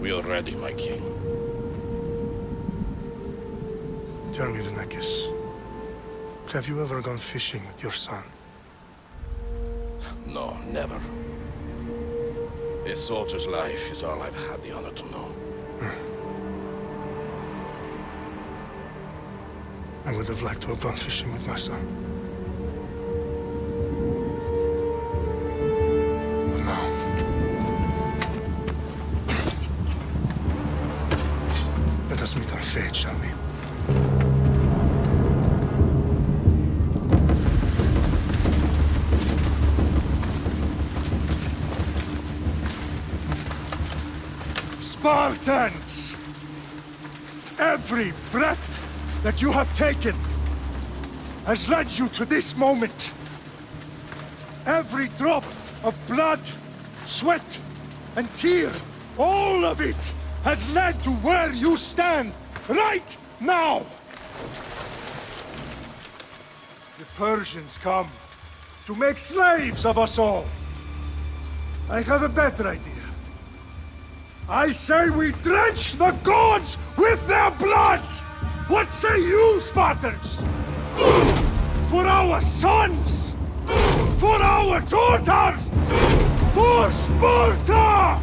We are ready, my king. Tell me, Vinakis, have you ever gone fishing with your son? No, never. A soldier's life is all I've had the honor to know. I would have liked to have gone fishing with my son. But no. Let us meet our fate, shall we? Spartans! Every breath that you have taken has led you to this moment. Every drop of blood, sweat, and tear, all of it has led to where you stand right now. The Persians come to make slaves of us all. I have a better idea. I say we drench the gods with their blood! What say you, Spartans? For our sons! For our daughters! For Sparta!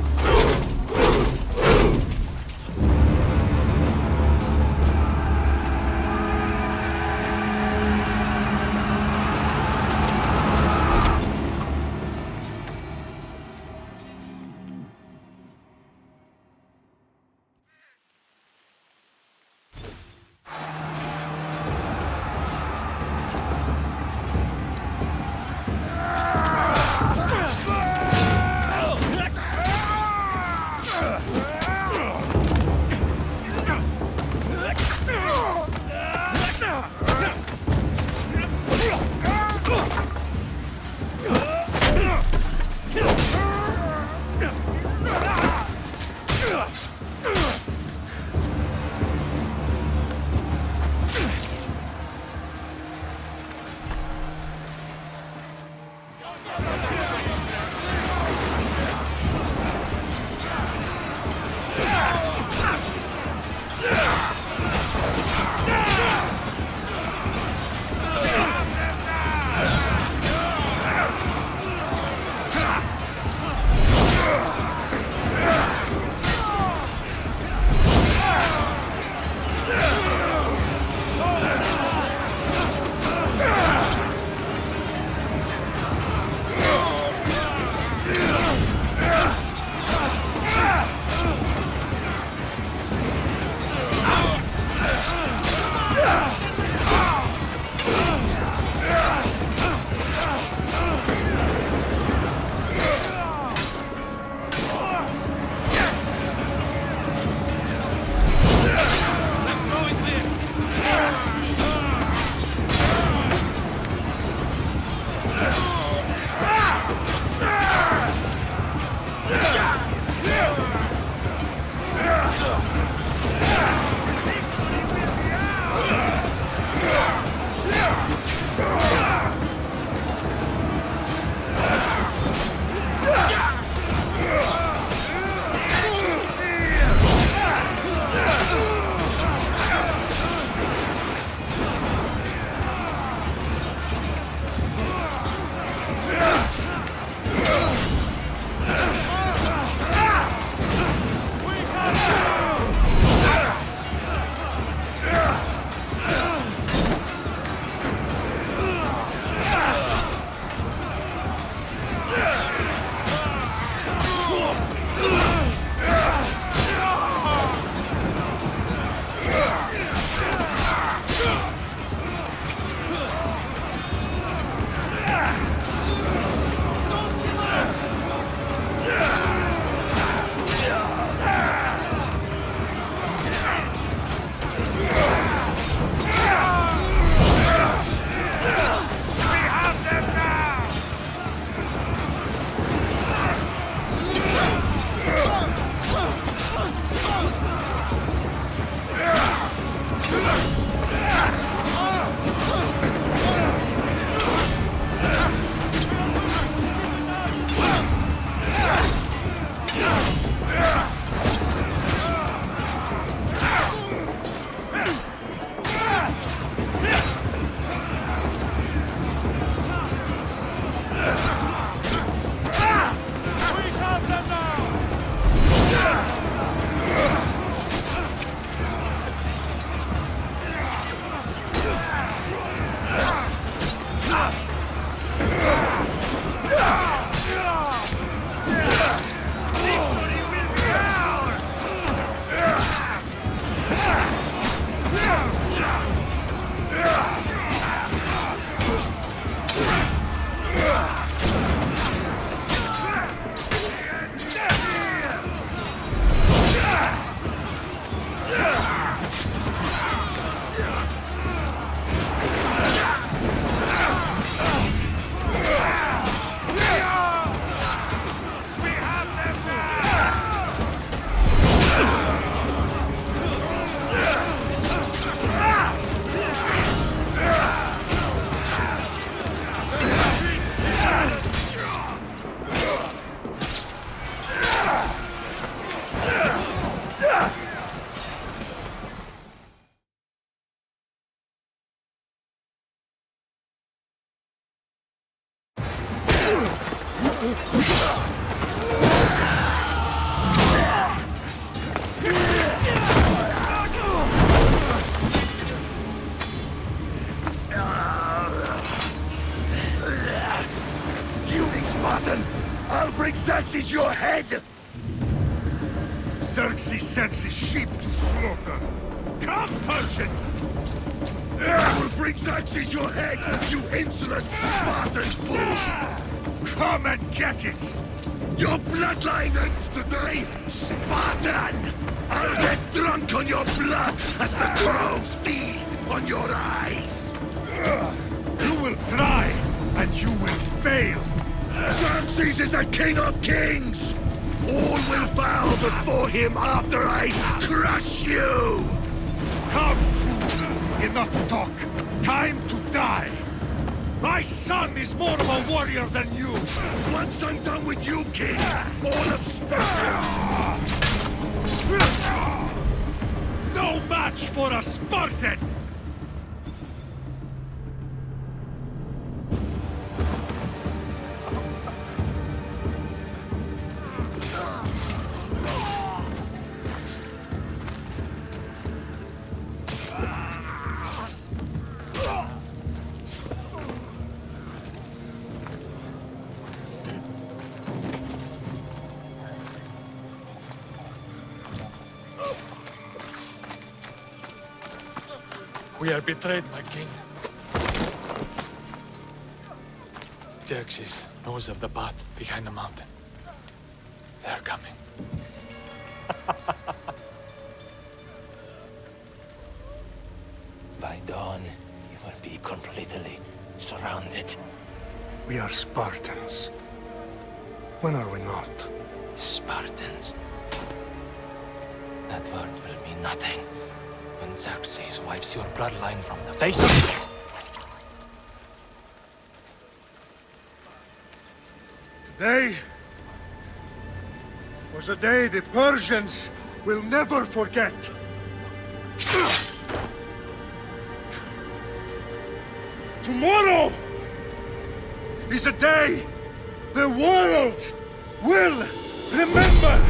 Xerxes sends his sheep to slaughter. Come, Persian! I will bring Xerxes your head, you insolent Spartan fool! Come and get it! Your bloodline ends today, Spartan! I'll get drunk on your blood as the crows feed on your eyes! You will try, and you will fail! Xerxes is the king of kings! All will bow before him after I crush you! Come, fool! Enough talk! Time to die! My son is more of a warrior than you! Once I'm done with you, king, all of Sparta! No match for a Spartan! We are betrayed, my king. Xerxes knows of the path behind the mountain. They are coming. By dawn, you will be completely surrounded. We are Spartans. When are we not? Spartans. That word will mean nothing when Xerxes wipes your bloodline from the face of... Today was a day the Persians will never forget. Tomorrow is a day the world will remember.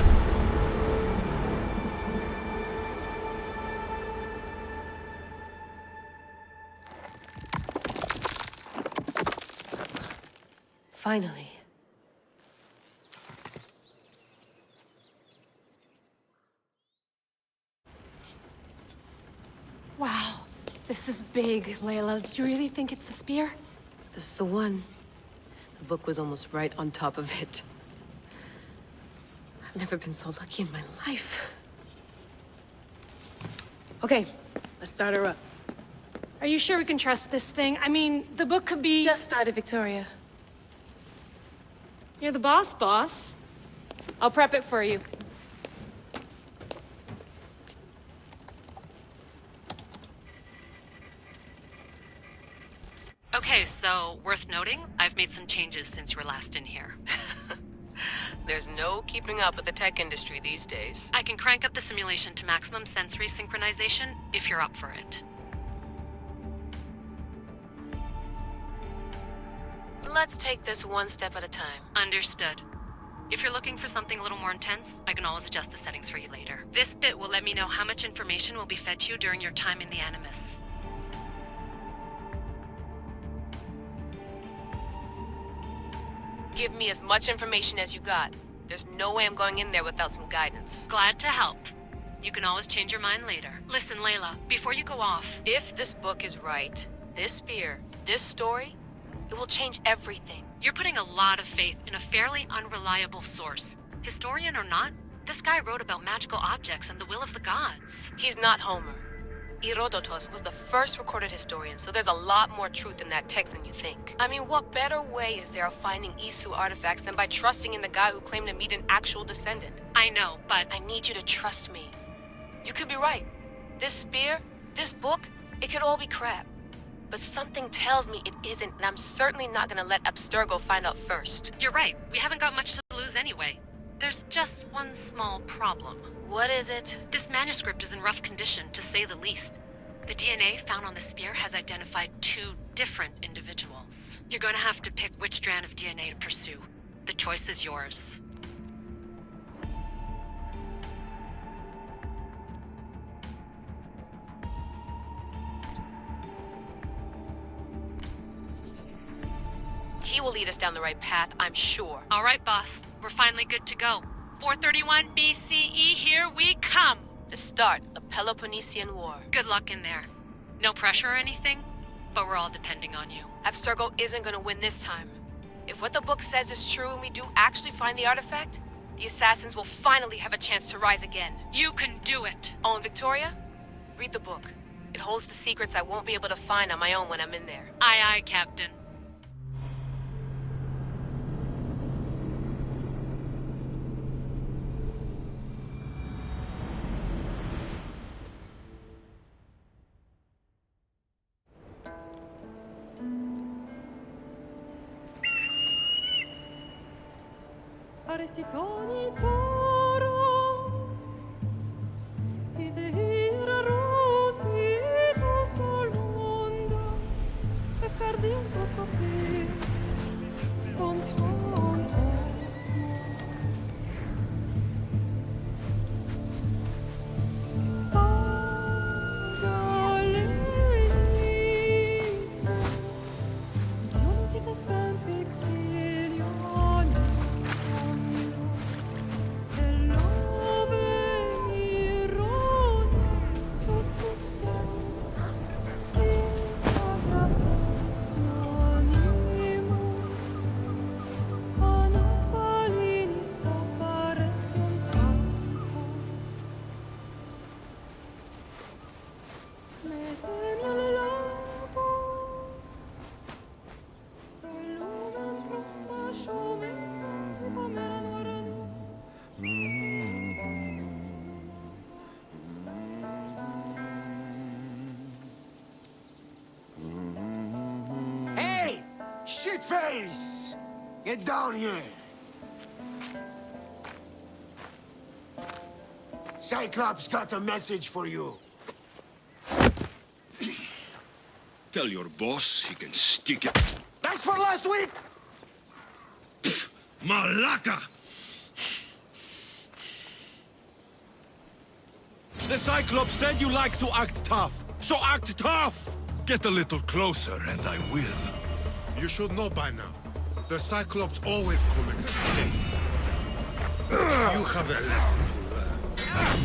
Finally. Wow, this is big, Layla. Did you really think it's the spear? This is the one. The book was almost right on top of it. I've never been so lucky in my life. Okay, let's start her up. Are you sure we can trust this thing? I mean, the book could be... Just started, Victoria. You're the boss. I'll prep it for you. Okay, so worth noting, I've made some changes since you were last in here. There's no keeping up with the tech industry these days. I can crank up the simulation to maximum sensory synchronization if you're up for it. Let's take this one step at a time. Understood. If you're looking for something a little more intense, I can always adjust the settings for you later. This bit will let me know how much information will be fed to you during your time in the Animus. Give me as much information as you got. There's no way I'm going in there without some guidance. Glad to help. You can always change your mind later. Listen, Layla, before you go off... If this book is right, this spear, this story, it will change everything. You're putting a lot of faith in a fairly unreliable source. Historian or not, this guy wrote about magical objects and the will of the gods. He's not Homer. Herodotus was the first recorded historian, so there's a lot more truth in that text than you think. I mean, what better way is there of finding Isu artifacts than by trusting in the guy who claimed to meet an actual descendant? I know, but... I need you to trust me. You could be right. This spear, this book, it could all be crap. But something tells me it isn't, and I'm certainly not gonna let Abstergo find out first. You're right. We haven't got much to lose anyway. There's just one small problem. What is it? This manuscript is in rough condition, to say the least. The DNA found on the spear has identified 2 different individuals. You're gonna have to pick which strand of DNA to pursue. The choice is yours. He will lead us down the right path, I'm sure. All right, boss. We're finally good to go. 431 BCE, here we come. To start the Peloponnesian War. Good luck in there. No pressure or anything, but we're all depending on you. Abstergo isn't gonna win this time. If what the book says is true and we do actually find the artifact, the assassins will finally have a chance to rise again. You can do it. Oh, and Victoria? Read the book. It holds the secrets I won't be able to find on my own when I'm in there. Aye, aye, Captain. Arestitoni toro, idehira rositos tolondas, efcardios boscopir, ton son otmo. Pagalenise, non titas ben fixilionis. Hey! Shitface! Get down here! Cyclops got a message for you. Tell your boss he can stick it. That's for last week! Malaka! The Cyclops said you like to act tough, so act tough! Get a little closer and I will. You should know by now. The Cyclops always collects mistakes. You have a lesson to learn.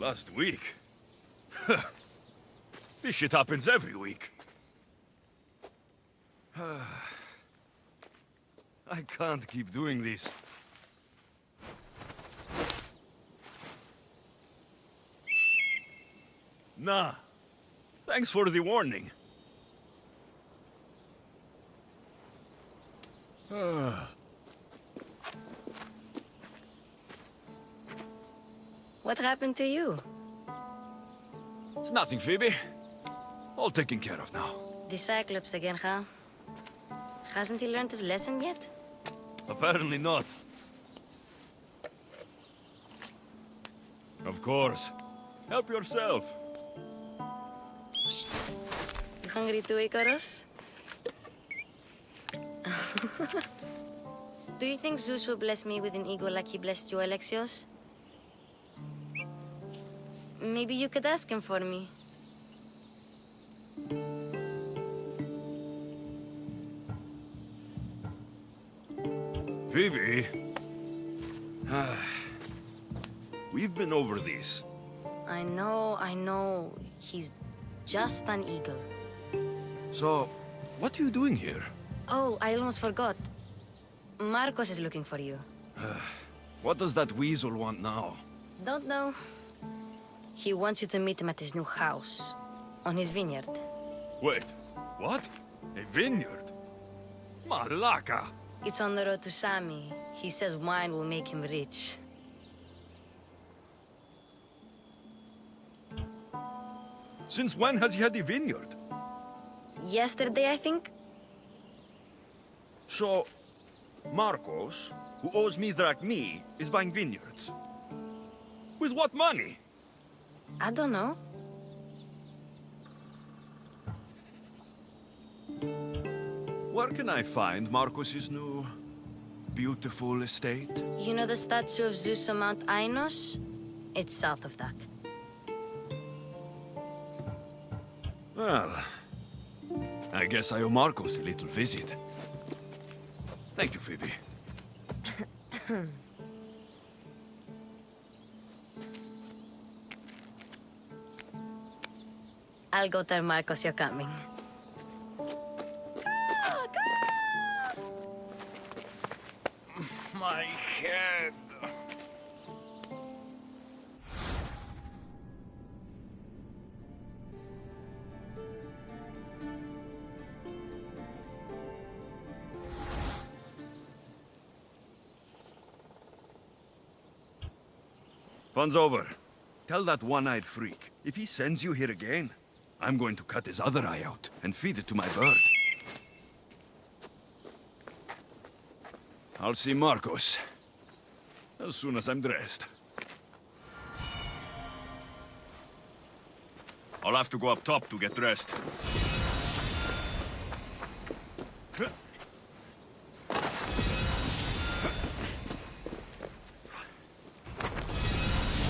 Last week? This shit happens every week. I can't keep doing this. Nah. Thanks for the warning. What happened to you? It's nothing, Phoebe. All taken care of now. The Cyclops again, huh? Hasn't he learned his lesson yet? Apparently not. Of course. Help yourself. You hungry too, Icarus? Do you think Zeus will bless me with an ego like he blessed you, Alexios? Maybe you could ask him for me. Phoebe. We've been over this. I know. He's just an eagle. So, what are you doing here? Oh, I almost forgot. Marcos is looking for you. What does that weasel want now? Don't know. He wants you to meet him at his new house. On his vineyard. Wait, what? A vineyard? Malaka! It's on the road to Sami. He says wine will make him rich. Since when has he had a vineyard? Yesterday, I think? So, Marcos, who owes me Drachmy, is buying vineyards. With what money? I don't know. Where can I find Marcos's new, beautiful estate? You know the statue of Zeus on Mount Ainos? It's south of that. Well, I guess I owe Marcos a little visit. Thank you, Phoebe. I'll go tell Marcos you're coming. My head. Fun's over. Tell that one-eyed freak, if he sends you here again, I'm going to cut his other eye out and feed it to my bird. I'll see Marcos as soon as I'm dressed. I'll have to go up top to get dressed.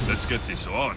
Let's get this on.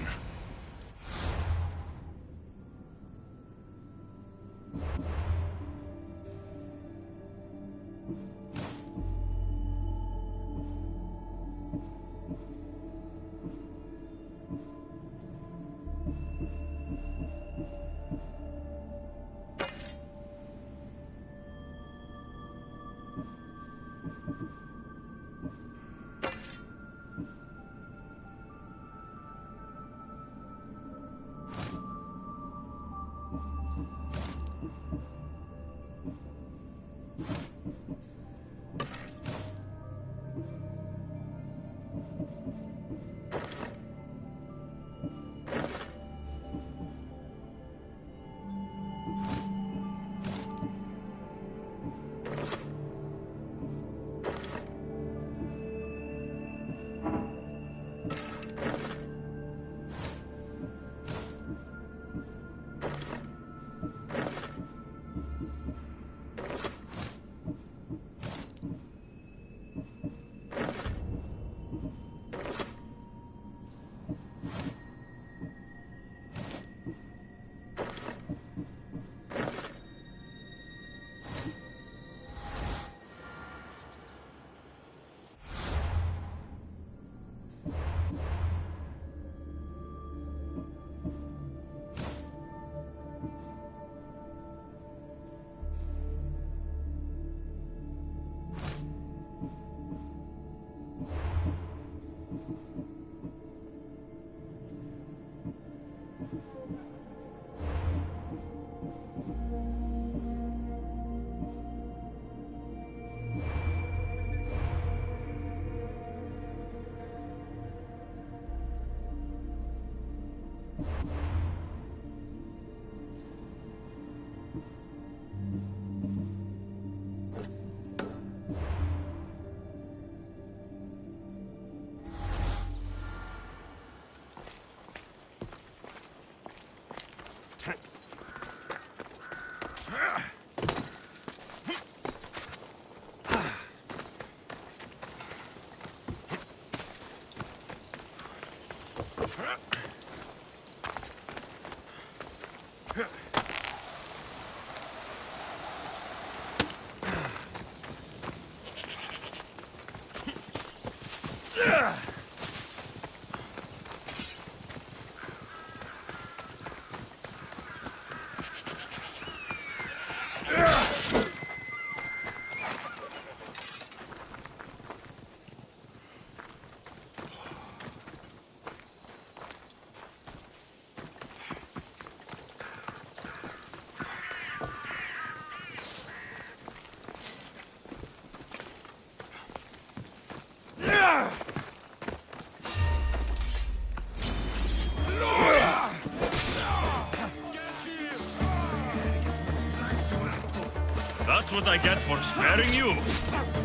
That's what I get for sparing you.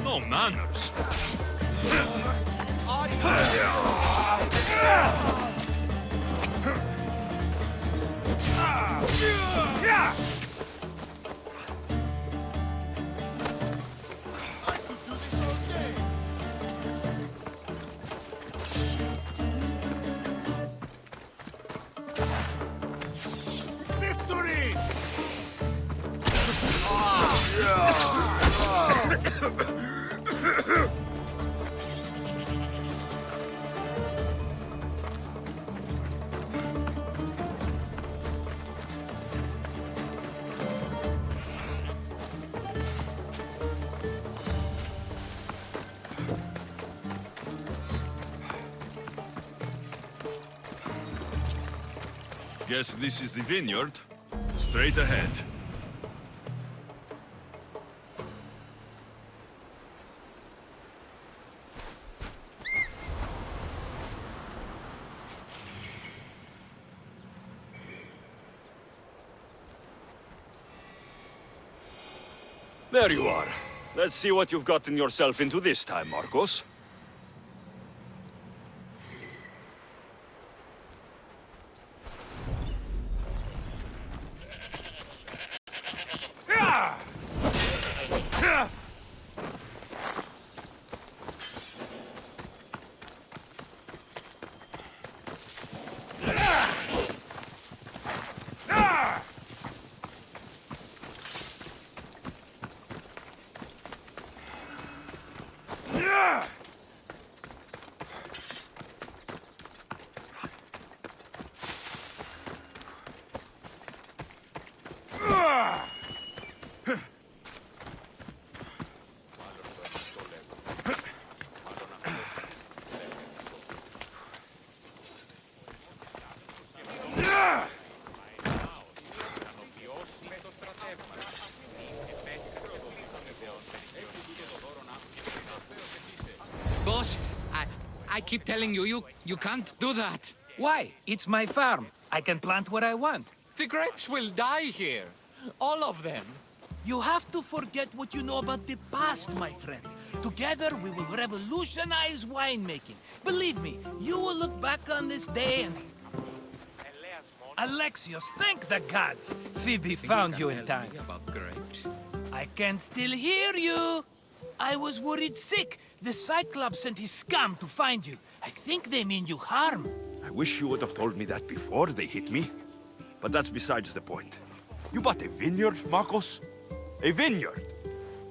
No manners. Victory! Guess this is the vineyard. Straight ahead. There you are. Let's see what you've gotten yourself into this time, Marcos. Boss, I keep telling you, you can't do that. Why? It's my farm. I can plant what I want. The grapes will die here. All of them. You have to forget what you know about the past, my friend. Together, we will revolutionize winemaking. Believe me, you will look back on this day and... Alexios, thank the gods! Phoebe found you in time. About grapes. I can still hear you! I was worried sick. The Cyclops sent his scum to find you. I think they mean you harm. I wish you would have told me that before they hit me. But that's besides the point. You bought a vineyard, Marcos? A vineyard?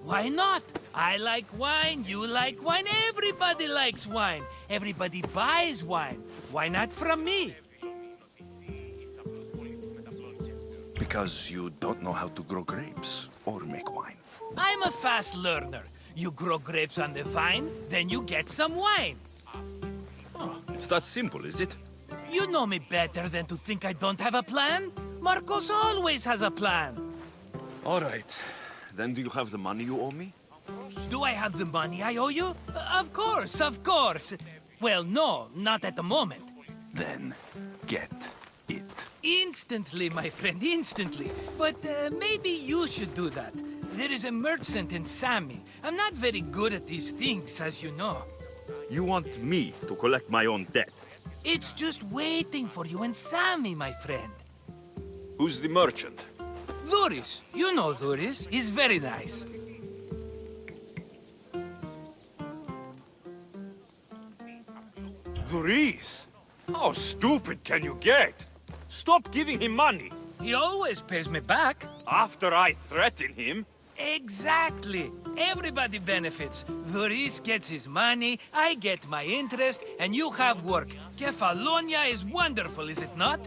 Why not? I like wine, you like wine, everybody likes wine. Everybody buys wine. Why not from me? Because you don't know how to grow grapes or make wine. I'm a fast learner. You grow grapes on the vine, then you get some wine. Oh, it's that simple, is it? You know me better than to think I don't have a plan. Marcos always has a plan. All right. Then do you have the money you owe me? Do I have the money I owe you? Of course, of course. Well, no, not at the moment. Then get it. Instantly, my friend, instantly. But maybe you should do that. There is a merchant in Sami. I'm not very good at these things, as you know. You want me to collect my own debt? It's just waiting for you in Sami, my friend. Who's the merchant? Duris. You know Duris. He's very nice. Duris? How stupid can you get? Stop giving him money. He always pays me back. After I threaten him? Exactly. Everybody benefits. Duris gets his money, I get my interest, and you have work. Kefalonia is wonderful, is it not?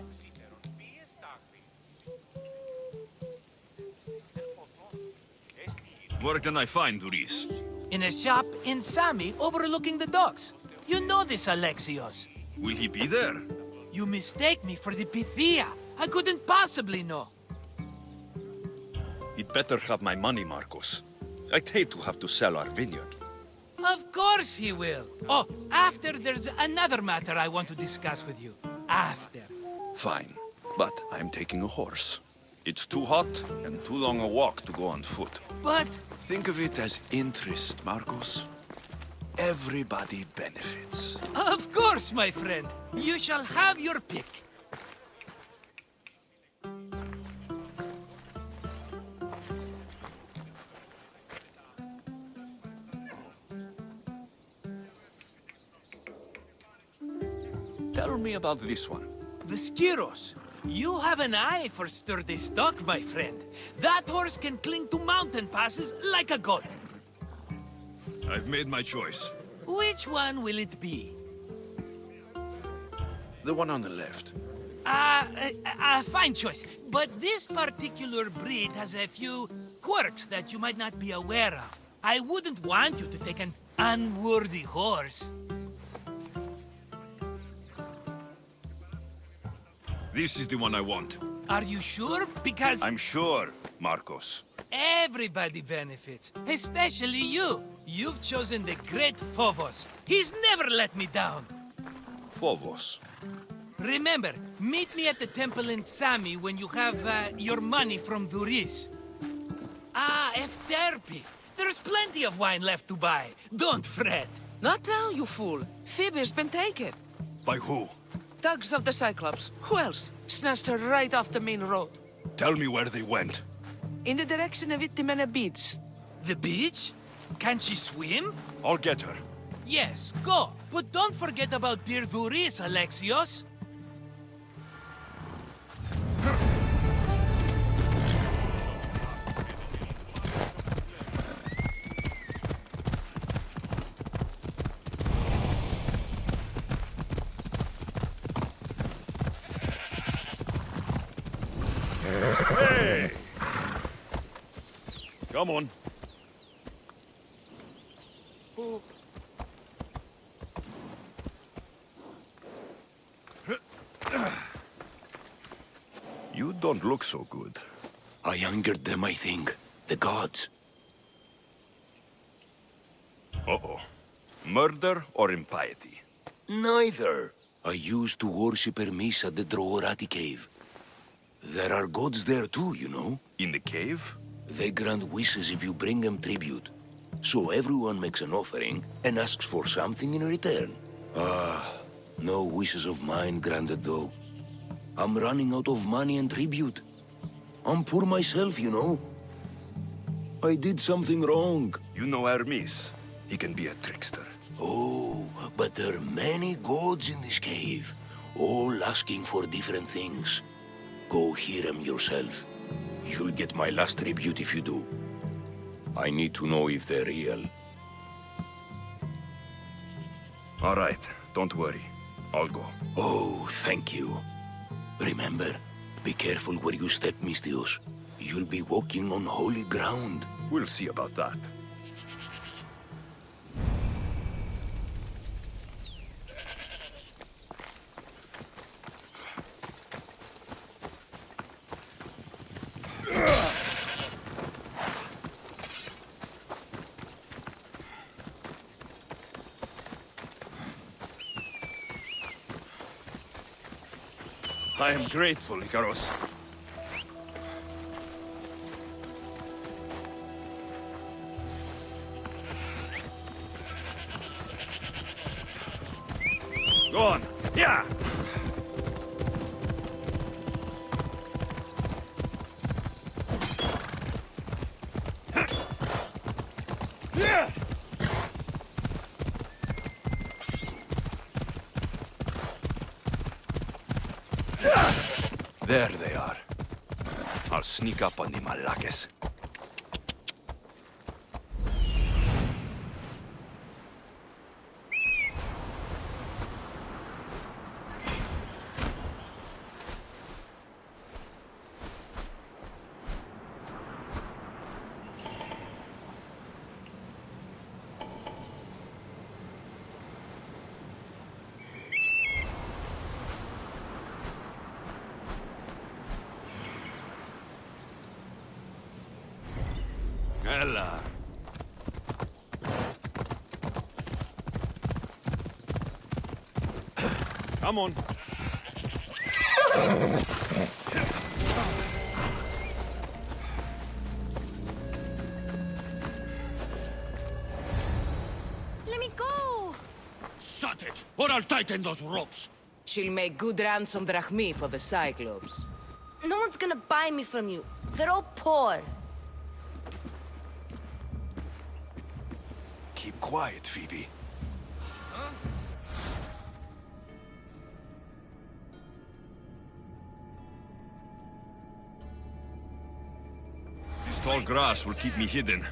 Where can I find Duris? In a shop in Sami overlooking the docks. You know this, Alexios. Will he be there? You mistake me for the Pythia. I couldn't possibly know. He'd better have my money, Marcos. I'd hate to have to sell our vineyard. Of course he will. Oh, after there's another matter I want to discuss with you. After. Fine, but I'm taking a horse. It's too hot and too long a walk to go on foot. But... Think of it as interest, Marcos. Everybody benefits. Of course, my friend. You shall have your pick. Tell me about this one. The Skiros. You have an eye for sturdy stock, my friend. That horse can cling to mountain passes like a goat. I've made my choice. Which one will it be? The one on the left. Fine choice. But this particular breed has a few quirks that you might not be aware of. I wouldn't want you to take an unworthy horse. This is the one I want. Are you sure? Because I'm sure, Marcos. everybody benefits, especially you. You've chosen the great Phobos. He's never let me down. Phobos. Remember, meet me at the temple in Sami when you have your money from Duris. Ah, Efterpi. There's plenty of wine left to buy. Don't fret. Not now, you fool. Phoebe's been taken. By who? Thugs of the Cyclops. Who else? Snatched her right off the main road. Tell me where they went. In the direction of Itimena Beach. The beach? Can she swim? I'll get her. Yes, go. But don't forget about dear Duris, Alexios. Hey! Come on. You don't look so good. I angered them, I think. The gods. Uh-oh. Murder or impiety? Neither. I used to worship Hermes at the Droorati cave. There are gods there too, you know. In the cave? They grant wishes if you bring them tribute. So everyone makes an offering and asks for something in return. Ah, no wishes of mine granted though. I'm running out of money and tribute. I'm poor myself, you know. I did something wrong. You know Hermes. He can be a trickster. Oh, but there are many gods in this cave, all asking for different things. Go hear them yourself. You'll get my last tribute if you do. I need to know if they're real. All right, don't worry. I'll go. Oh, thank you. Remember, be careful where you step, Mistios. You'll be walking on holy ground. We'll see about that. I am grateful, Icaros. Go on. Yeah! Yeah! There they are. I'll sneak up on the Malakes. Ella. Come on. Let me go! Shut it, or I'll tighten those ropes. She'll make good ransom drachmy for the Cyclops. No one's gonna buy me from you. They're all poor. Keep quiet, Phoebe. This tall grass will keep me hidden.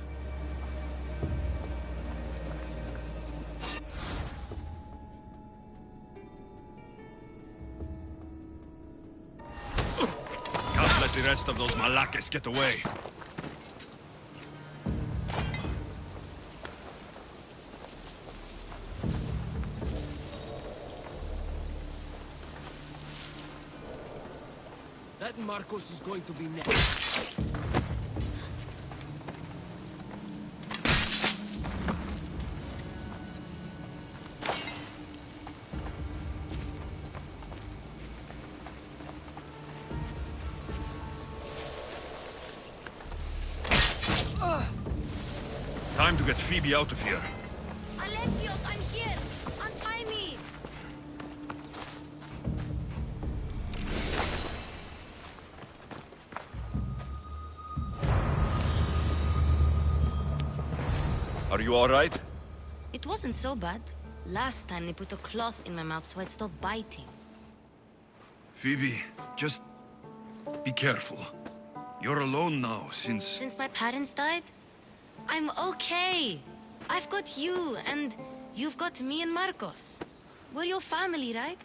Can't let the rest of those Malakes get away. bet Marcos is going to be next. Time to get Phoebe out of here. Alexios, I'm here! Untie me! Are you all right? It wasn't so bad. Last time they put a cloth in my mouth so I'd stop biting. Phoebe, just be careful. You're alone now since... Since my parents died, I'm okay. I've got you, and you've got me and Marcos. We're your family, right?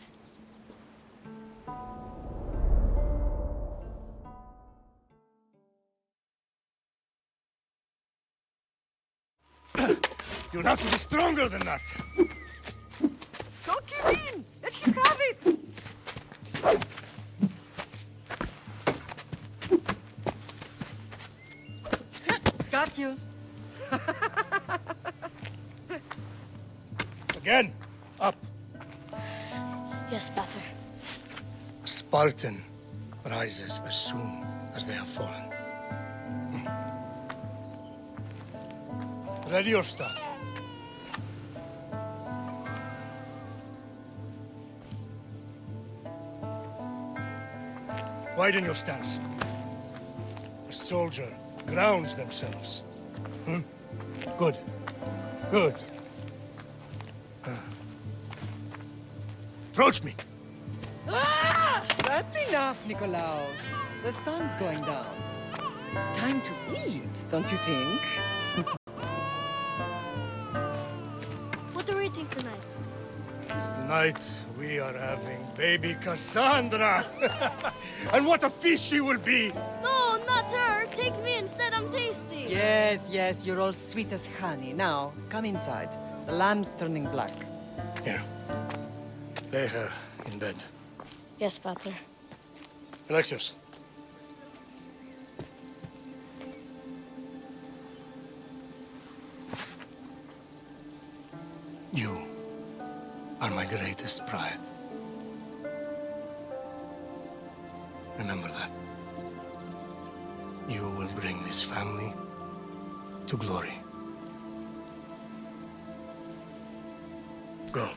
You'll have to be stronger than that. Don't give in! Let him have it! Got you. Again, up. Yes, Pater. A Spartan rises as soon as they have fallen. Ready your staff. Widen your stance. A soldier grounds themselves. Good. Good. Approach me. That's enough, Nikolaos. The sun's going down. Time to eat, don't you think? What are we eating tonight? Tonight, we are having baby Cassandra. And what a feast she will be. No, not her. Take me instead. I'm tasty. Yes, yes, you're all sweet as honey. Now, come inside. The lamb's turning black. Here. Lay her in bed. Yes, Pater. Alexios. You are my greatest pride. Remember that. You will bring this family to glory. Go.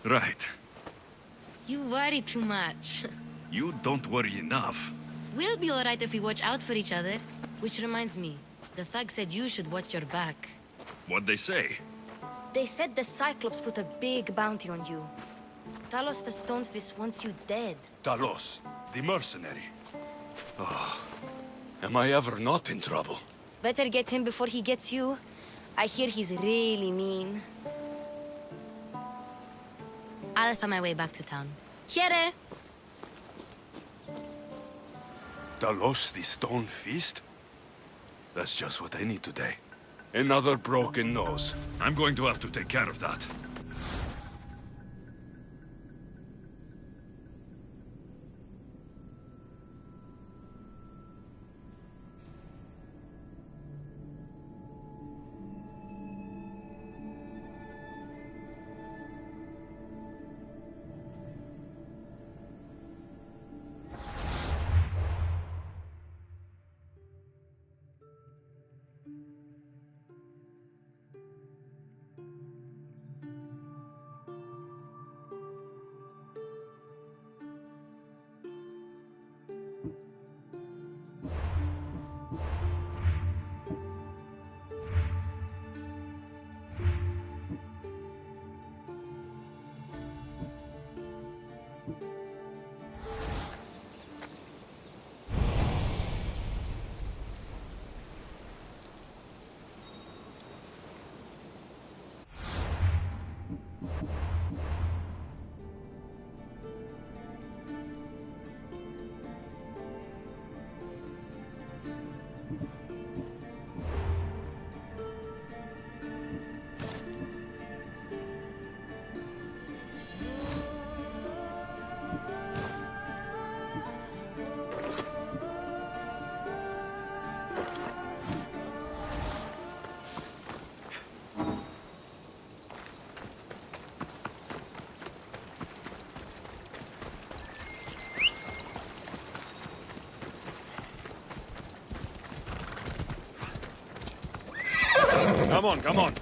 Right. You worry too much. You don't worry enough. We'll be all right if we watch out for each other. Which reminds me, the thug said you should watch your back. What'd they say? They said the Cyclops put a big bounty on you. Talos the Stonefist wants you dead. Talos, the mercenary. Oh, am I ever not in trouble? Better get him before he gets you. I hear he's really mean. I'll find my way back to town. Here! Talos, the stone fist? That's just what I need today. Another broken nose. I'm going to have to take care of that. Come on, come on.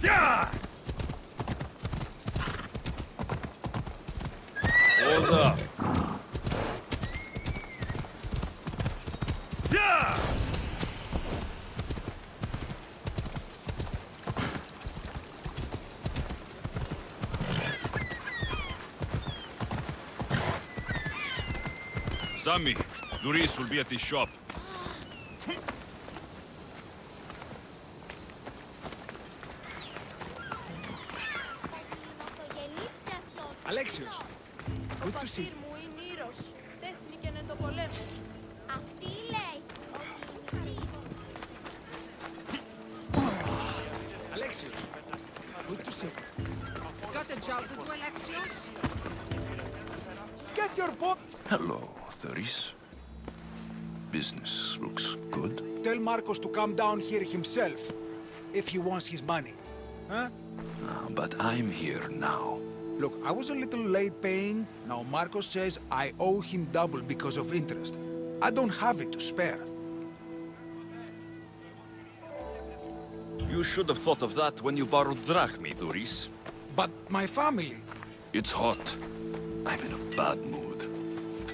Yeah! Hold up. Yeah! Sammy, Doris will be at the shop. Alexios, good to see you. Alexios, good to see you. Got a job to do, Alexios? Get your book. Hello, Doris. Business looks good. Tell Marcos to come down here himself, if he wants his money. Huh? But I'm here now. Look, I was a little late paying. Now Marcos says I owe him double because of interest. I don't have it to spare. You should have thought of that when you borrowed Drachmy, Doris. But my family... It's hot. I'm in a bad mood.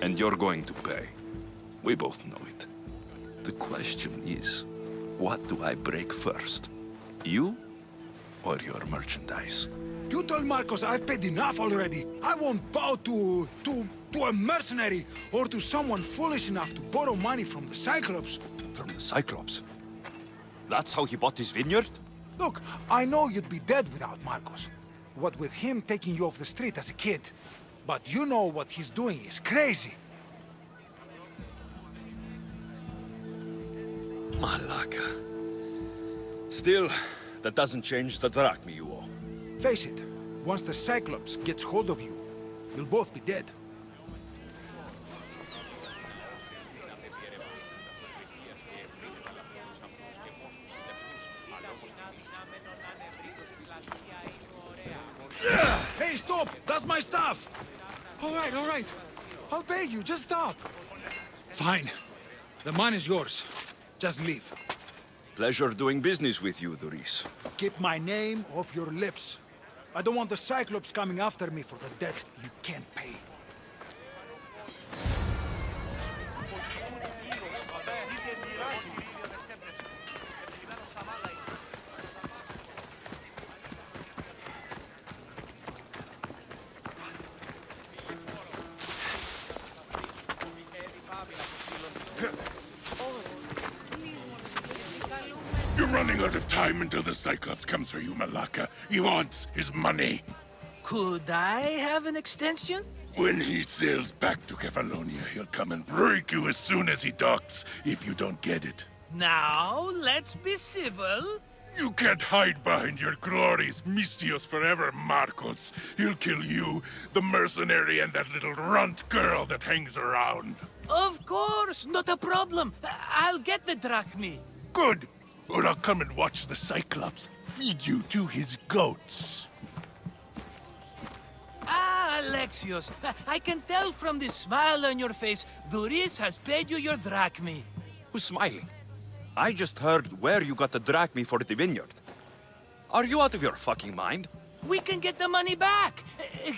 And you're going to pay. We both know it. The question is, what do I break first? You or your merchandise? You told Marcos I've paid enough already. I won't bow to a mercenary or to someone foolish enough to borrow money from the Cyclops. From the Cyclops? That's how he bought his vineyard? Look, I know you'd be dead without Marcos. What with him taking you off the street as a kid. But you know what he's doing is crazy. Malaka. Still, that doesn't change the drachmy you owe. Face it, once the Cyclops gets hold of you, you'll both be dead. Hey, stop! That's my stuff! All right. I'll pay you, just stop. Fine. The money's yours. Just leave. Pleasure doing business with you, Doris. Keep my name off your lips. I don't want the Cyclops coming after me for the debt you can't pay. You're running out of time until the Cyclops comes for you, Malaka. He wants his money. Could I have an extension? When he sails back to Kefalonia, he'll come and break you as soon as he docks, if you don't get it. Now, let's be civil. You can't hide behind your glories, Mistios forever, Marcos. He'll kill you, the mercenary, and that little runt girl that hangs around. Of course, not a problem. I'll get the drachmy. Good. Or I'll come and watch the Cyclops feed you to his goats. Ah, Alexios, I can tell from the smile on your face, Doris has paid you your drachmy. Who's smiling? I just heard where you got the drachmy for the vineyard. Are you out of your fucking mind? We can get the money back,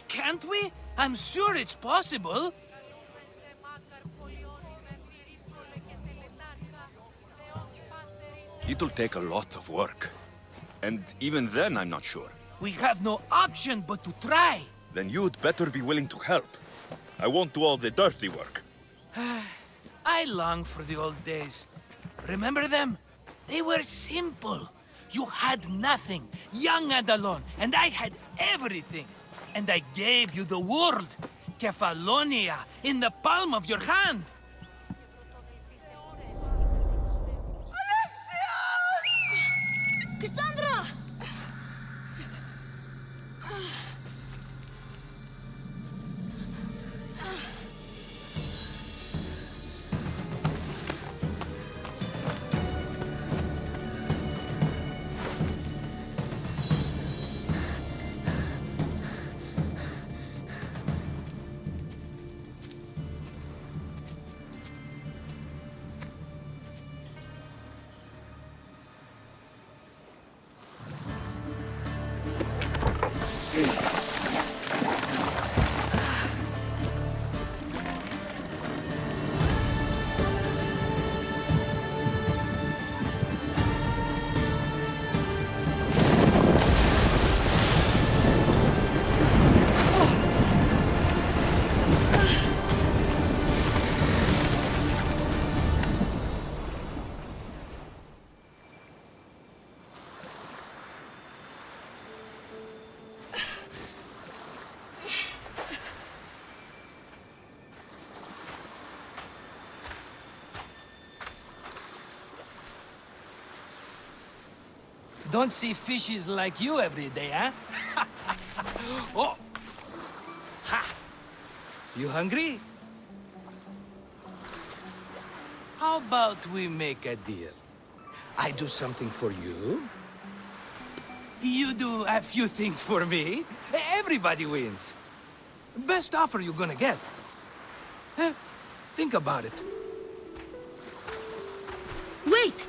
can't we? I'm sure it's possible. It'll take a lot of work. And even then, I'm not sure. We have no option but to try. Then you'd better be willing to help. I won't do all the dirty work. I long for the old days. Remember them? They were simple. You had nothing, young and alone, and I had everything. And I gave you the world, Kefalonia, in the palm of your hand. Cassandra! Don't see fishes like you every day, huh? Oh! Ha! You hungry? How about we make a deal? I do something for you. You do a few things for me. Everybody wins. Best offer you're gonna get. Think about it. Wait!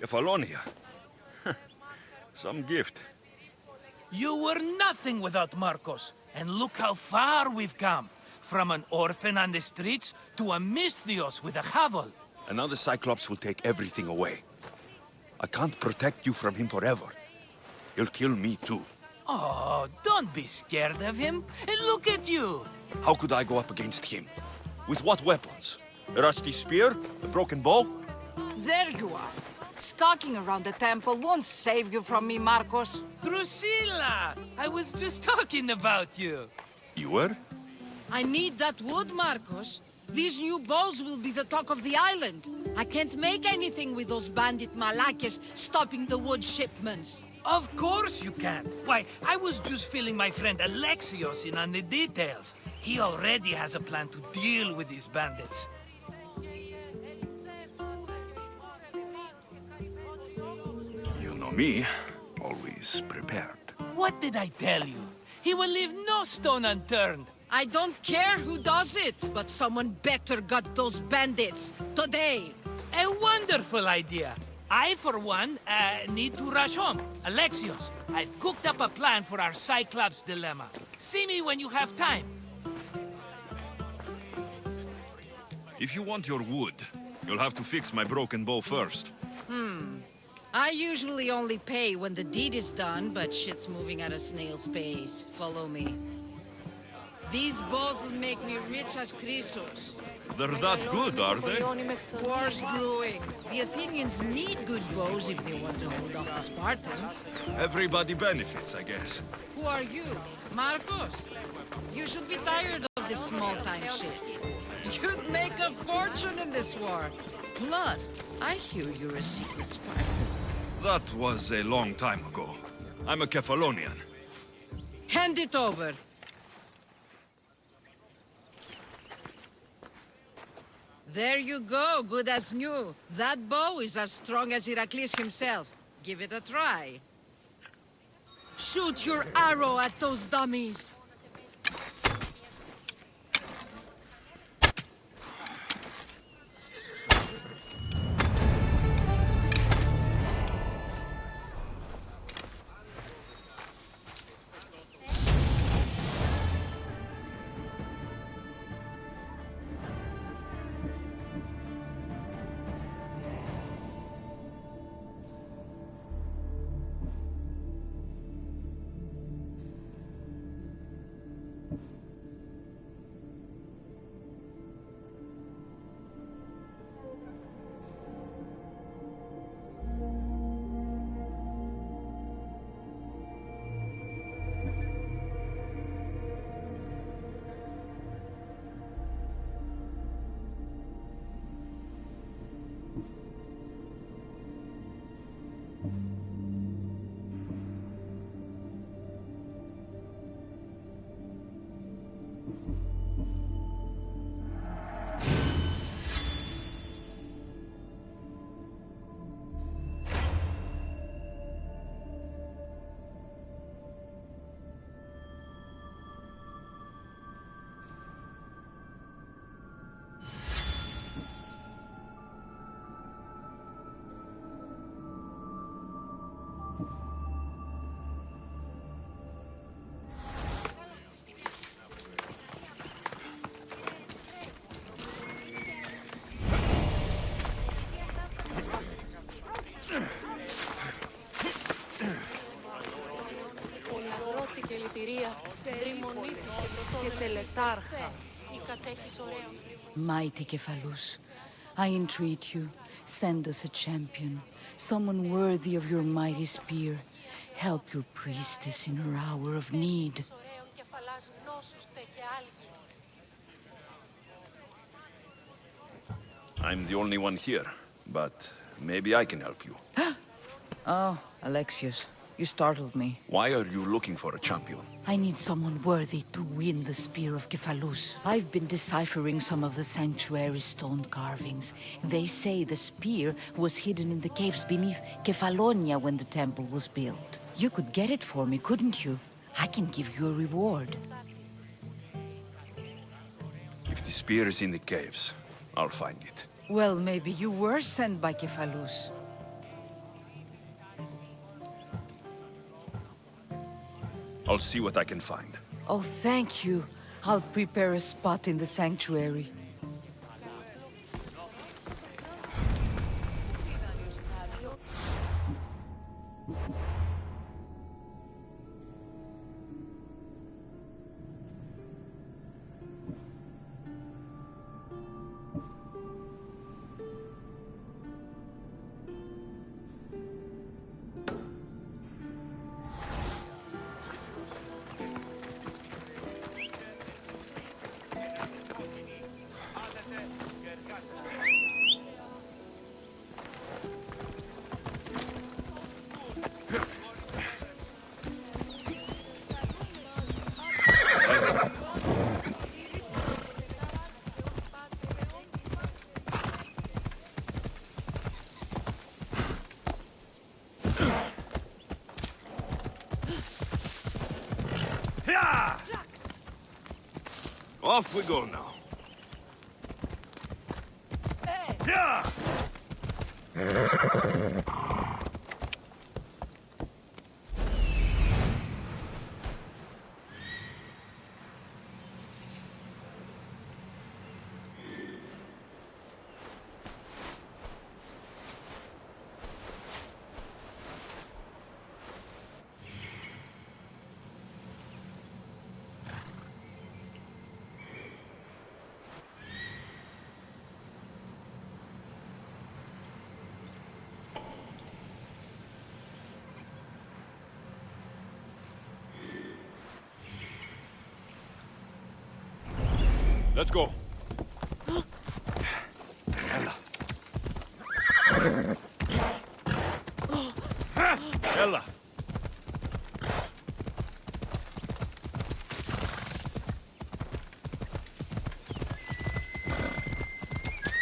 Kefalonia. Some gift. You were nothing without Marcos, and look how far we've come. From an orphan on the streets to a Misthios with a kawał. And now the Cyclops will take everything away. I can't protect you from him forever. He'll kill me too. Oh, don't be scared of him. And look at you. How could I go up against him? With what weapons? A rusty spear? A broken bow? There you are. Skulking around the temple won't save you from me, Marcos. Drusilla! I was just talking about you. You were? I need that wood, Marcos. These new bows will be the talk of the island. I can't make anything with those bandit malakes stopping the wood shipments. Of course you can't. Why, I was just filling my friend Alexios in on the details. He already has a plan to deal with these bandits. You know me, always prepared. What did I tell you? He will leave no stone unturned. I don't care who does it, but someone better got those bandits. Today. A wonderful idea. I, for one, need to rush home. Alexios, I've cooked up a plan for our Cyclops dilemma. See me when you have time. If you want your wood, you'll have to fix my broken bow first. I usually only pay when the deed is done, but shit's moving at a snail's pace. Follow me. These bows will make me rich as Chrysos. They're that good, are they? War's brewing. The Athenians need good bows if they want to hold off the Spartans. Everybody benefits, I guess. Who are you? Marcos? You should be tired of this small-time shit. You'd make a fortune in this war. Plus, I hear you're a secret Spartan. That was a long time ago. I'm a Kefalonian. Hand it over. There you go, good as new. That bow is as strong as Heracles himself. Give it a try. Shoot your arrow at those dummies. Mighty Cephalus, I entreat you, send us a champion, someone worthy of your mighty spear. Help your priestess in her hour of need. I'm the only one here, but maybe I can help you. Oh, Alexius, you startled me. Why are you looking for a champion? I need someone worthy to win the Spear of Kephalus. I've been deciphering some of the sanctuary's stone carvings. They say the spear was hidden in the caves beneath Kefalonia when the temple was built. You could get it for me, couldn't you? I can give you a reward. If the spear is in the caves, I'll find it. Well, maybe you were sent by Kephalus. I'll see what I can find. Oh, thank you. I'll prepare a spot in the sanctuary. Off we go now. Let's go. Ella. Ella.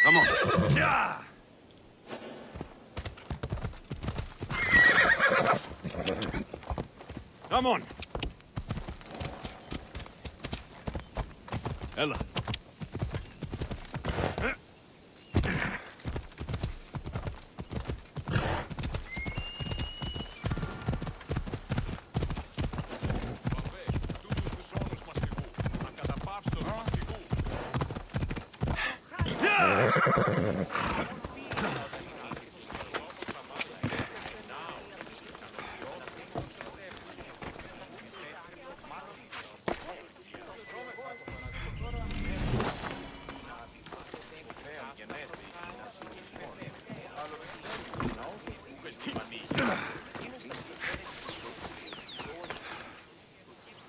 Come on. Yeah. Come on. Ella.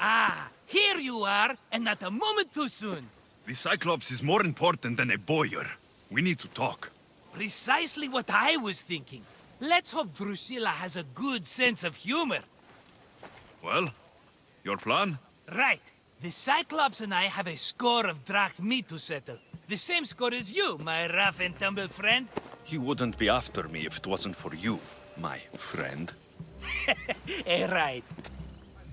Ah, here you are, and not a moment too soon. The Cyclops is more important than a boyar. We need to talk. Precisely what I was thinking. Let's hope Drusilla has a good sense of humor. Well, your plan? Right. The Cyclops and I have a score of drachmy to settle. The same score as you, my rough and tumble friend. He wouldn't be after me if it wasn't for you, my friend. Right.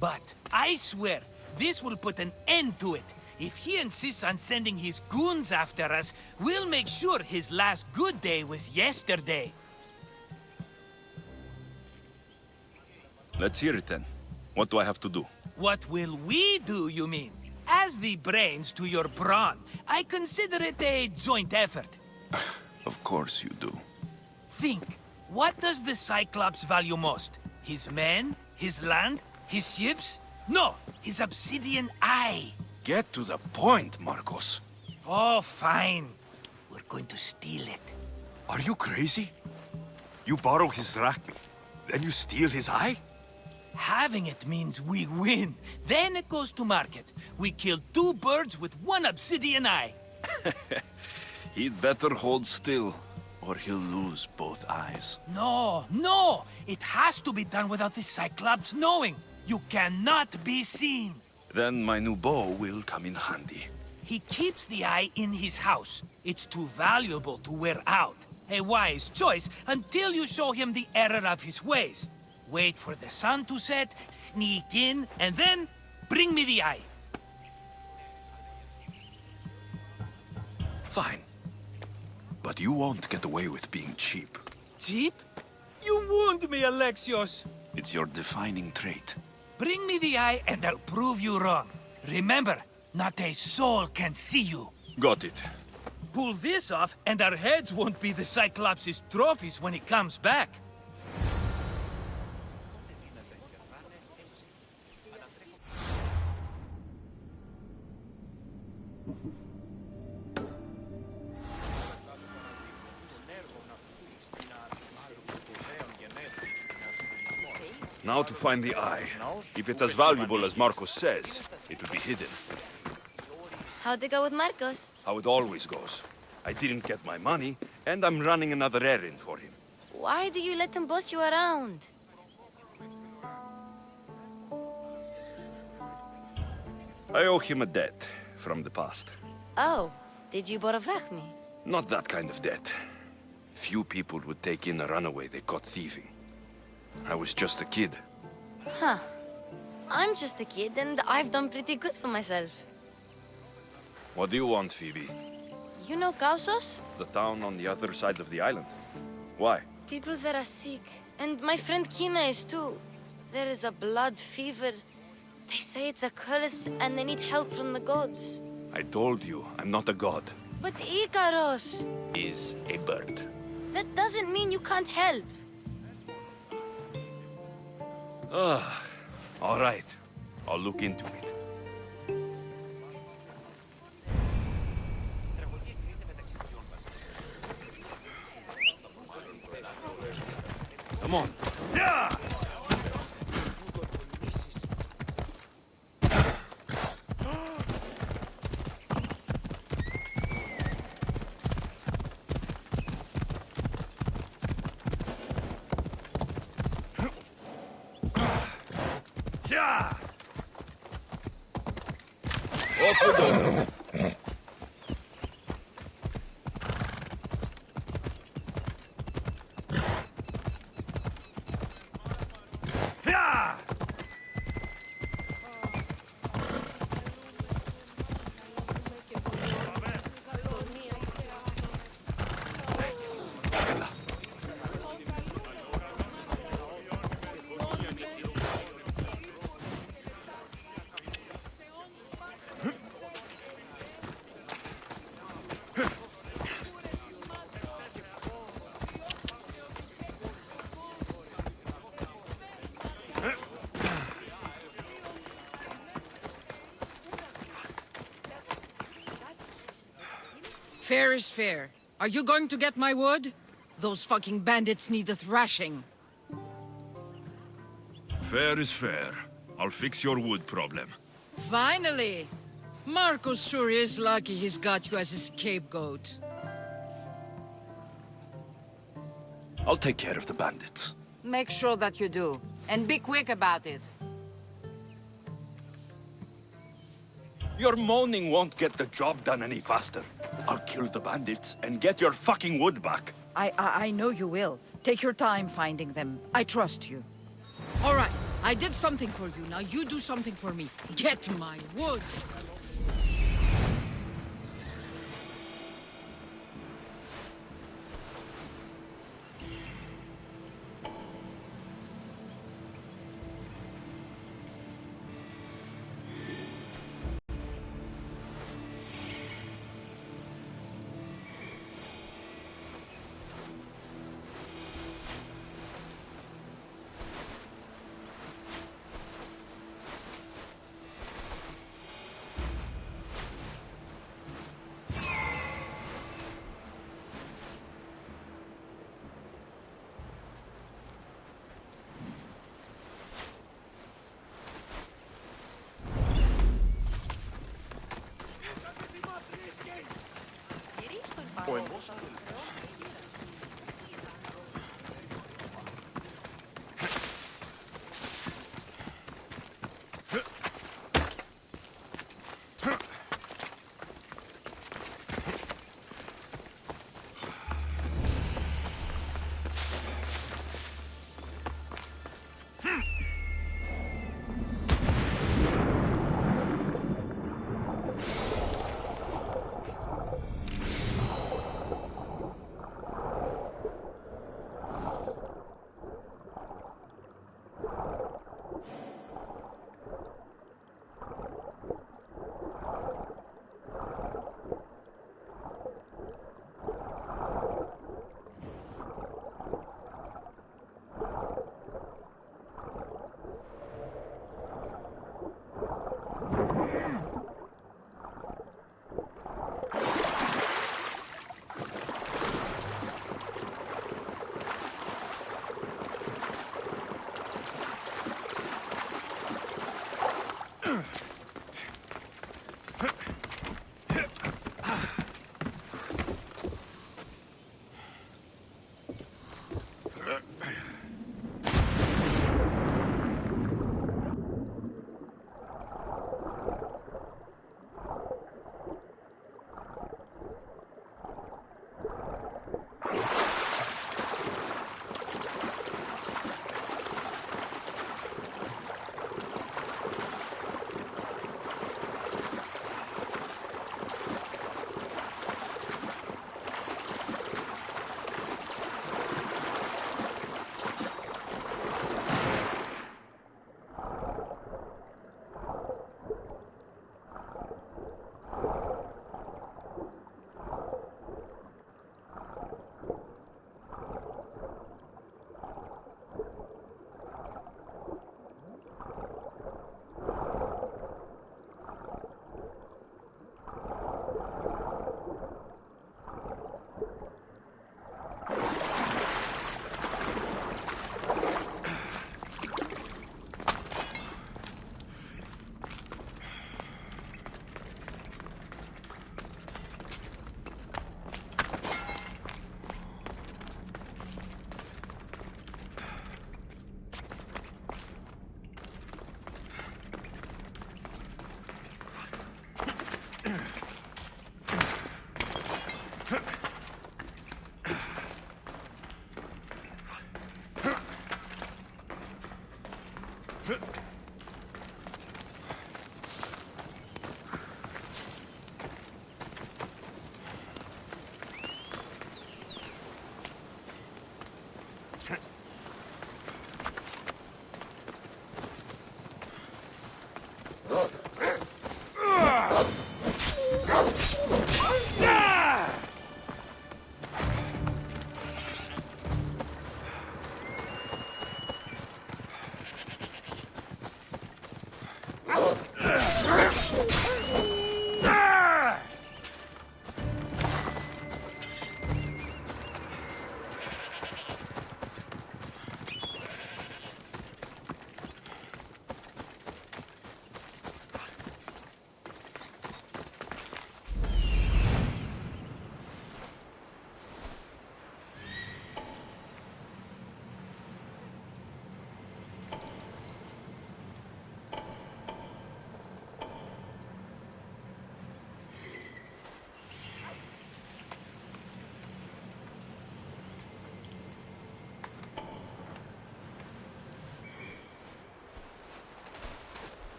But I swear, this will put an end to it. If he insists on sending his goons after us, we'll make sure his last good day was yesterday. Let's hear it then. What do I have to do? What will we do, you mean? As the brains to your brawn, I consider it a joint effort. Of course you do. Think, what does the Cyclops value most? His men? His land? His ships? No, his obsidian eye. Get to the point, Marcos. Oh, fine. We're going to steal it. Are you crazy? You borrow his drachmy, then you steal his eye? Having it means we win. Then it goes to market. We kill 2 birds with 1 obsidian eye. He'd better hold still, or he'll lose both eyes. No, no! It has to be done without the Cyclops knowing. You cannot be seen. Then my new bow will come in handy. He keeps the eye in his house. It's too valuable to wear out. A wise choice until you show him the error of his ways. Wait for the sun to set, sneak in, and then bring me the eye. Fine. But you won't get away with being cheap. Cheap? You wound me, Alexios. It's your defining trait. Bring me the eye and I'll prove you wrong. Remember, not a soul can see you. Got it. Pull this off and our heads won't be the Cyclops' trophies when he comes back. Now to find the eye. If it's as valuable as Marcos says, it will be hidden. How'd it go with Marcos? How it always goes. I didn't get my money, and I'm running another errand for him. Why do you let him boss you around? I owe him a debt from the past. Oh, did you borrow Drachmy? Not that kind of debt. Few people would take in a runaway they caught thieving. I was just a kid. Huh. I'm just a kid, and I've done pretty good for myself. What do you want, Phoebe? You know Kausos? The town on the other side of the island. Why? People there are sick, and my friend Kina is too. There is a blood fever. They say it's a curse, and they need help from the gods. I told you, I'm not a god. But Ikaros! Is a bird. That doesn't mean you can't help. All right. I'll look into it. Come on. Yeah! Off we go. Fair is fair. Are you going to get my wood? Those fucking bandits need a thrashing. Fair is fair. I'll fix your wood problem. Finally! Marcos sure is lucky he's got you as a scapegoat. I'll take care of the bandits. Make sure that you do. And be quick about it. Your moaning won't get the job done any faster. I'll kill the bandits and get your fucking wood back. I know you will. Take your time finding them. I trust you. All right, I did something for you. Now you do something for me. Get my wood!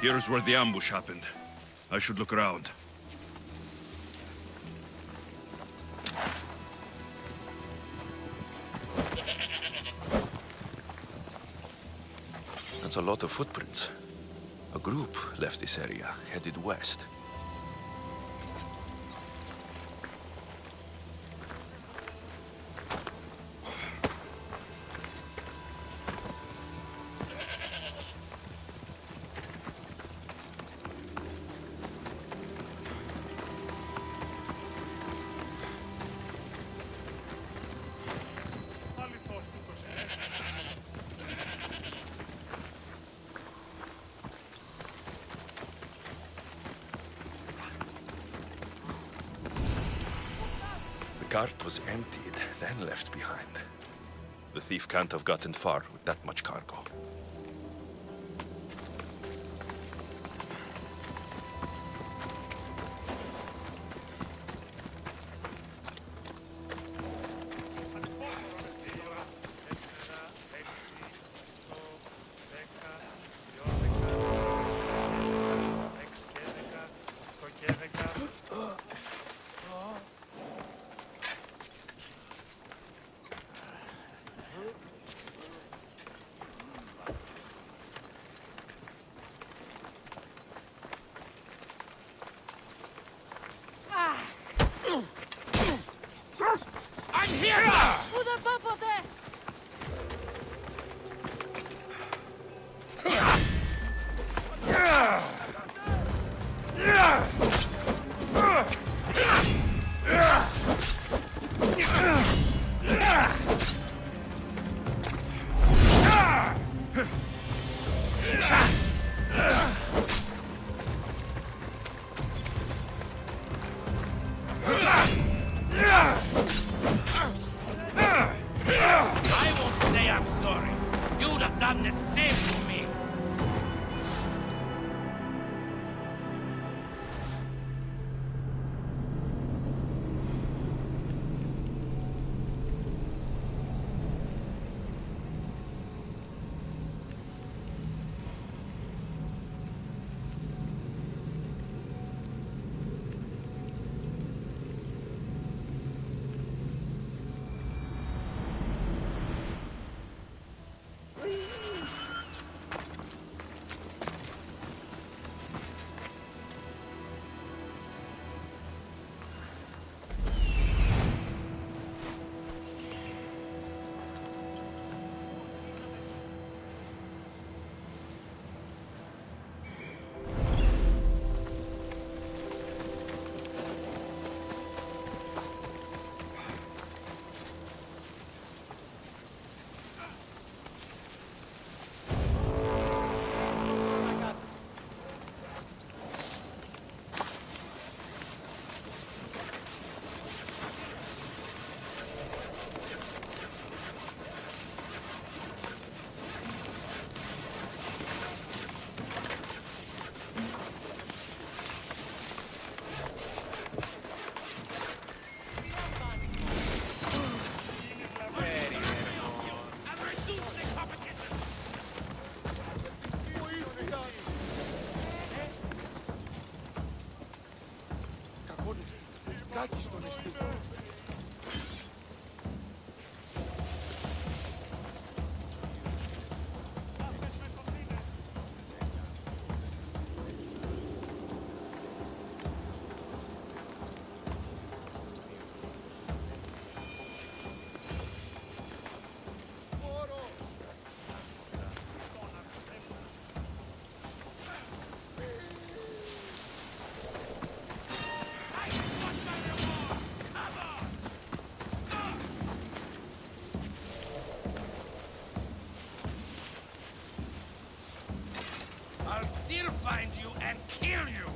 Here's where the ambush happened. I should look around. That's a lot of footprints. A group left this area, headed west. The cart was emptied, then left behind. The thief can't have gotten far with that much cargo. I'm here! Who the bubble there? I won't say I'm sorry. You'd have done the same to me. I'll still find you and kill you!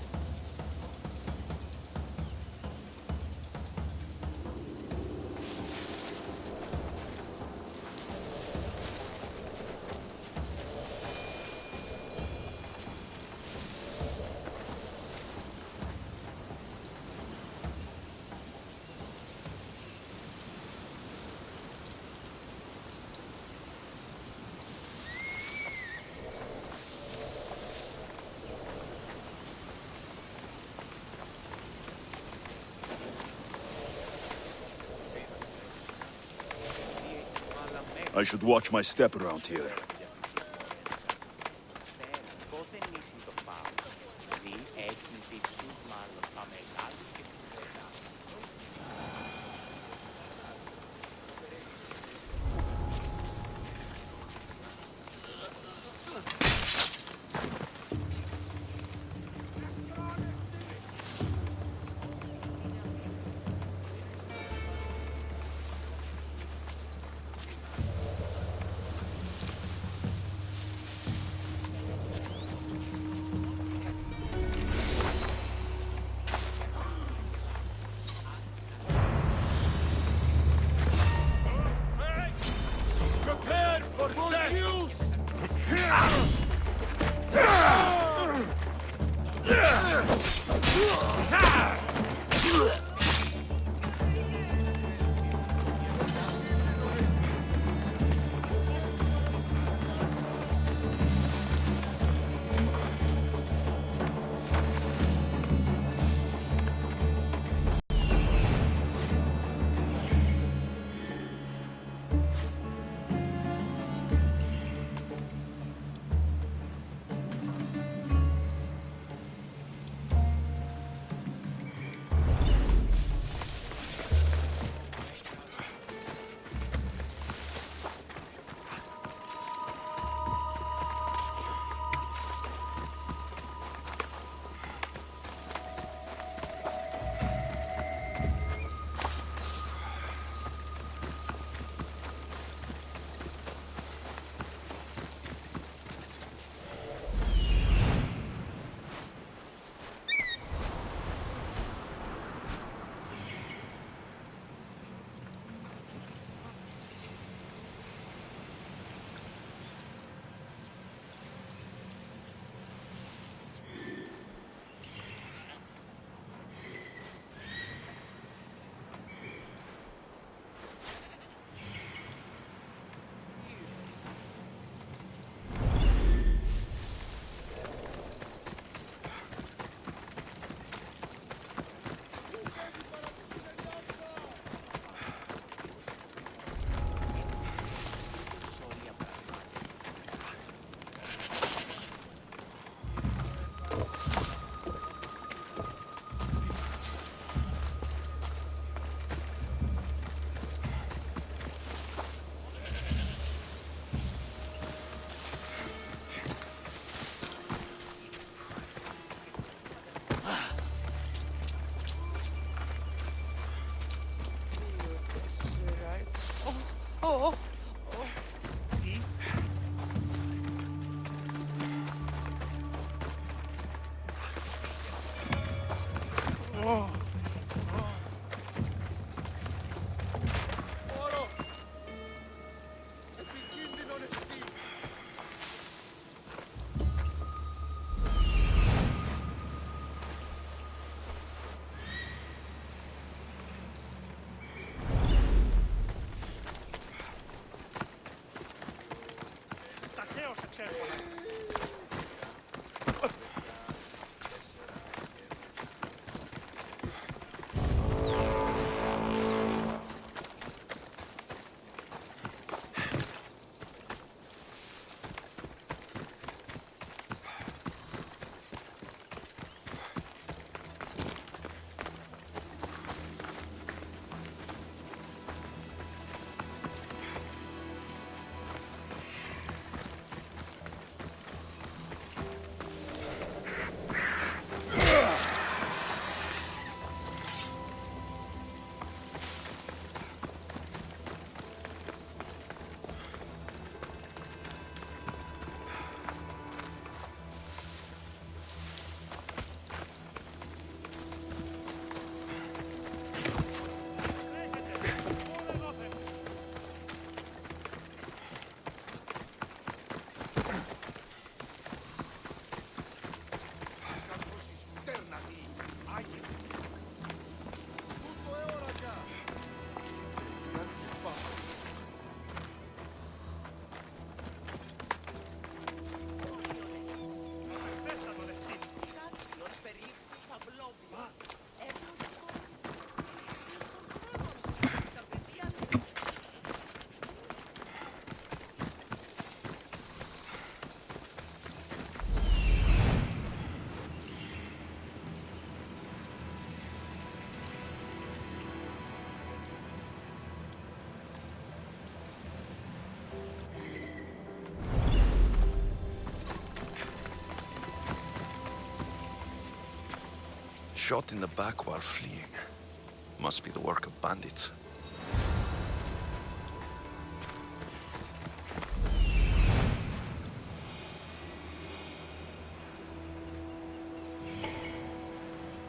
I should watch my step around here. Shot in the back while fleeing. Must be the work of bandits.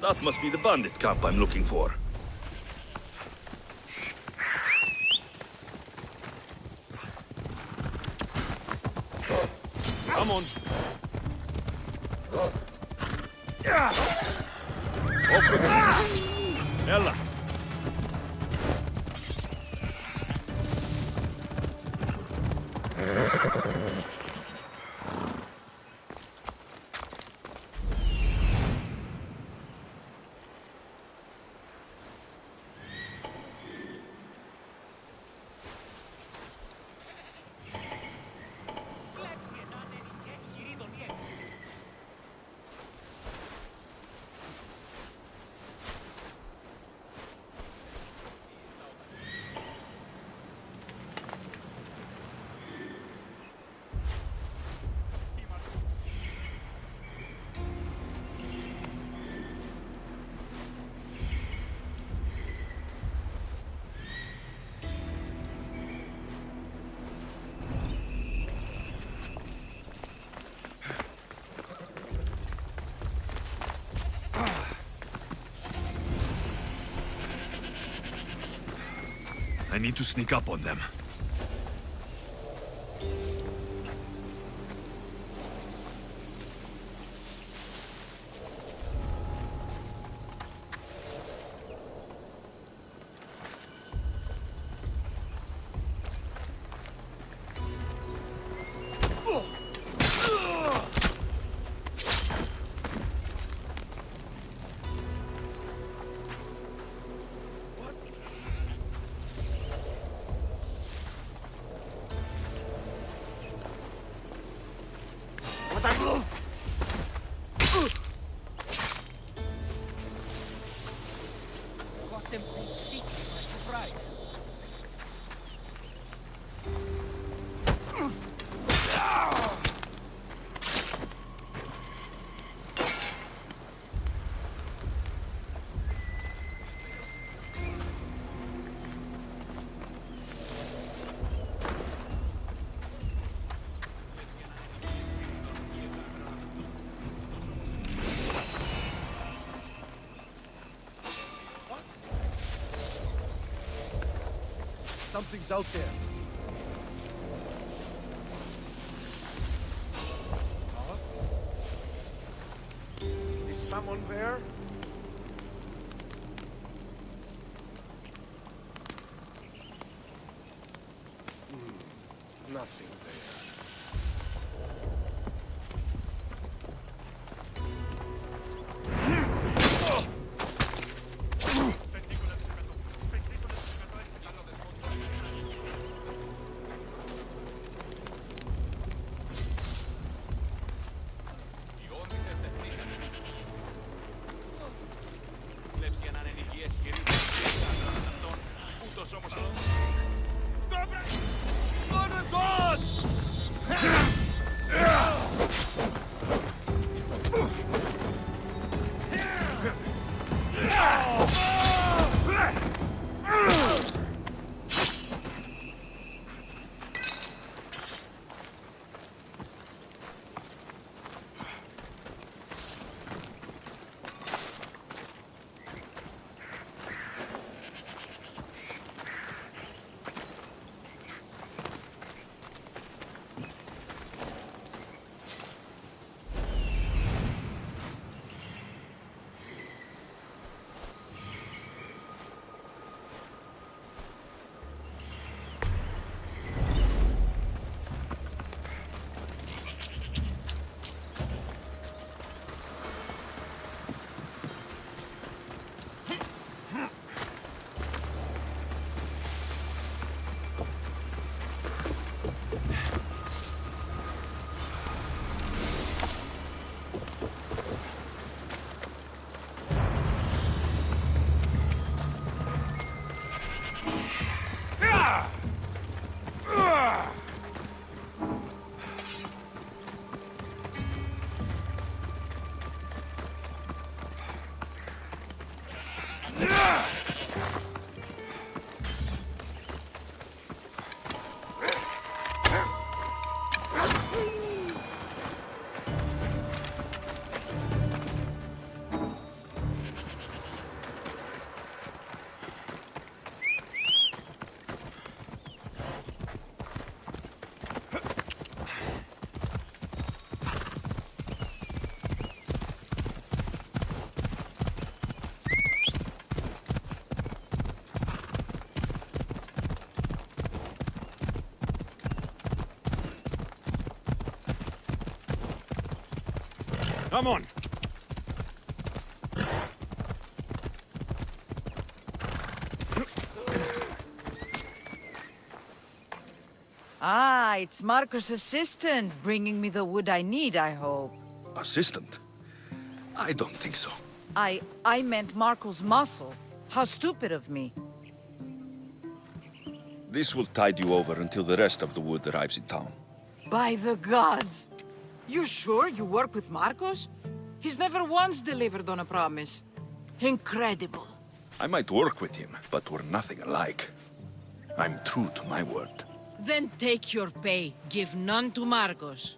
That must be the bandit camp I'm looking for. Come on. Off with it. Ella. I need to sneak up on them. Caught them completely by surprise. Something's out there. Huh? Is someone there? Nothing there. Come on. Ah, it's Marcos' assistant bringing me the wood I need, I hope. Assistant? I don't think so. I meant Marcos' muscle. How stupid of me. This will tide you over until the rest of the wood arrives in town. By the gods! You sure you work with Marcos? He's never once delivered on a promise. Incredible. I might work with him, but we're nothing alike. I'm true to my word. Then take your pay. Give none to Marcos.